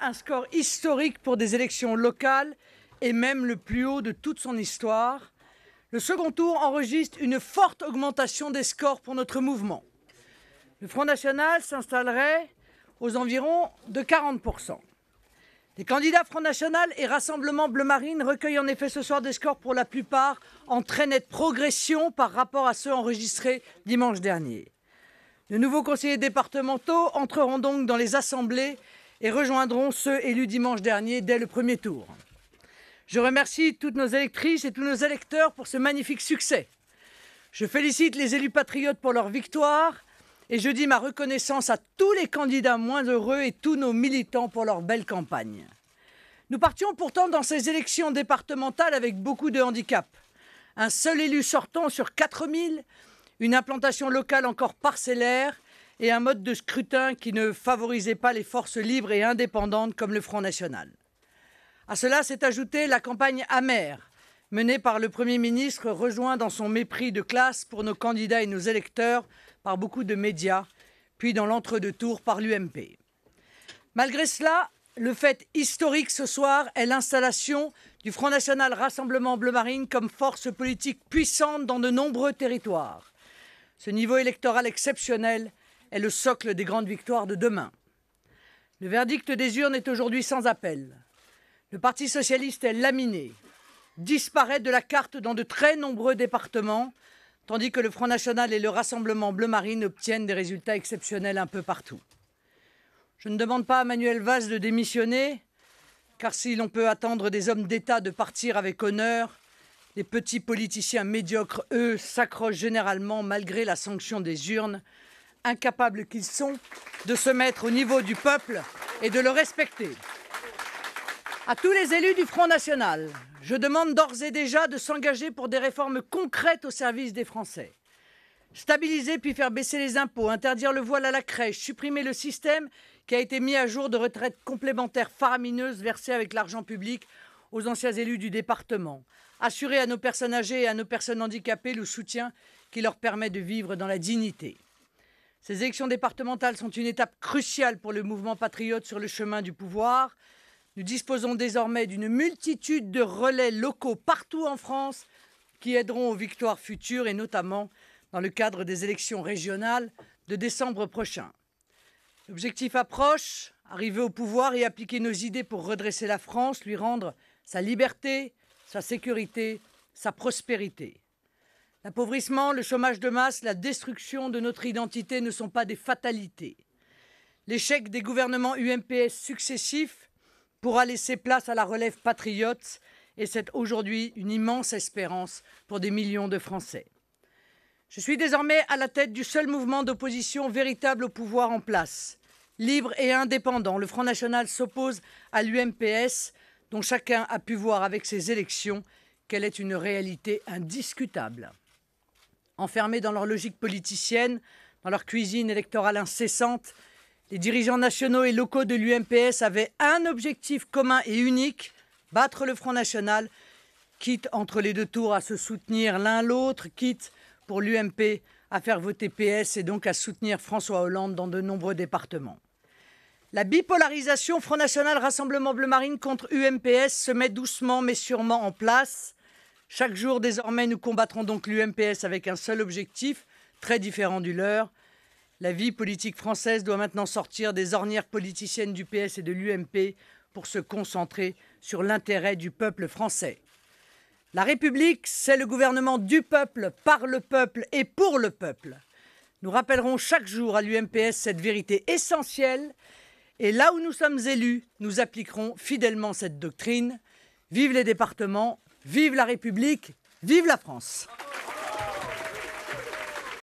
un score historique pour des élections locales et même le plus haut de toute son histoire. Le second tour enregistre une forte augmentation des scores pour notre mouvement. Le Front National s'installerait aux environs de 40%. Les candidats Front National et Rassemblement Bleu Marine recueillent en effet ce soir des scores pour la plupart en très nette progression par rapport à ceux enregistrés dimanche dernier. De nouveaux conseillers départementaux entreront donc dans les assemblées et rejoindront ceux élus dimanche dernier dès le premier tour. Je remercie toutes nos électrices et tous nos électeurs pour ce magnifique succès. Je félicite les élus patriotes pour leur victoire et je dis ma reconnaissance à tous les candidats moins heureux et tous nos militants pour leur belle campagne. Nous partions pourtant dans ces élections départementales avec beaucoup de handicaps. Un seul élu sortant sur 4000, une implantation locale encore parcellaire et un mode de scrutin qui ne favorisait pas les forces libres et indépendantes comme le Front National. À cela s'est ajoutée la campagne amère, menée par le Premier ministre, rejoint dans son mépris de classe pour nos candidats et nos électeurs par beaucoup de médias, puis dans l'entre-deux-tours par l'UMP. Malgré cela, le fait historique ce soir est l'installation du Front National Rassemblement Bleu Marine comme force politique puissante dans de nombreux territoires. Ce niveau électoral exceptionnel est le socle des grandes victoires de demain. Le verdict des urnes est aujourd'hui sans appel. Le Parti socialiste est laminé, disparaît de la carte dans de très nombreux départements, tandis que le Front National et le Rassemblement Bleu Marine obtiennent des résultats exceptionnels un peu partout. Je ne demande pas à Manuel Valls de démissionner, car si l'on peut attendre des hommes d'État de partir avec honneur, les petits politiciens médiocres, eux, s'accrochent généralement malgré la sanction des urnes, incapables qu'ils sont de se mettre au niveau du peuple et de le respecter. À tous les élus du Front National, je demande d'ores et déjà de s'engager pour des réformes concrètes au service des Français. Stabiliser puis faire baisser les impôts, interdire le voile à la crèche, supprimer le système qui a été mis à jour de retraites complémentaires faramineuses versées avec l'argent public aux anciens élus du département, assurer à nos personnes âgées et à nos personnes handicapées le soutien qui leur permet de vivre dans la dignité. Ces élections départementales sont une étape cruciale pour le mouvement patriote sur le chemin du pouvoir. Nous disposons désormais d'une multitude de relais locaux partout en France qui aideront aux victoires futures et notamment dans le cadre des élections régionales de décembre prochain. L'objectif approche, arriver au pouvoir et appliquer nos idées pour redresser la France, lui rendre sa liberté, sa sécurité, sa prospérité. L'appauvrissement, le chômage de masse, la destruction de notre identité ne sont pas des fatalités. L'échec des gouvernements UMPS successifs pourra laisser place à la relève patriote et c'est aujourd'hui une immense espérance pour des millions de Français. Je suis désormais à la tête du seul mouvement d'opposition véritable au pouvoir en place. Libre et indépendant, le Front National s'oppose à l'UMPS dont chacun a pu voir avec ces élections qu'elle est une réalité indiscutable. Enfermés dans leur logique politicienne, dans leur cuisine électorale incessante, les dirigeants nationaux et locaux de l'UMPS avaient un objectif commun et unique, battre le Front National, quitte entre les deux tours à se soutenir l'un l'autre, quitte pour l'UMP à faire voter PS et donc à soutenir François Hollande dans de nombreux départements. La bipolarisation Front National Rassemblement Bleu Marine contre UMPS se met doucement mais sûrement en place. Chaque jour désormais nous combattrons donc l'UMPS avec un seul objectif, très différent du leur. La vie politique française doit maintenant sortir des ornières politiciennes du PS et de l'UMP pour se concentrer sur l'intérêt du peuple français. La République, c'est le gouvernement du peuple, par le peuple et pour le peuple. Nous rappellerons chaque jour à l'UMPS cette vérité essentielle et là où nous sommes élus, nous appliquerons fidèlement cette doctrine. Vive les départements, vive la République, vive la France!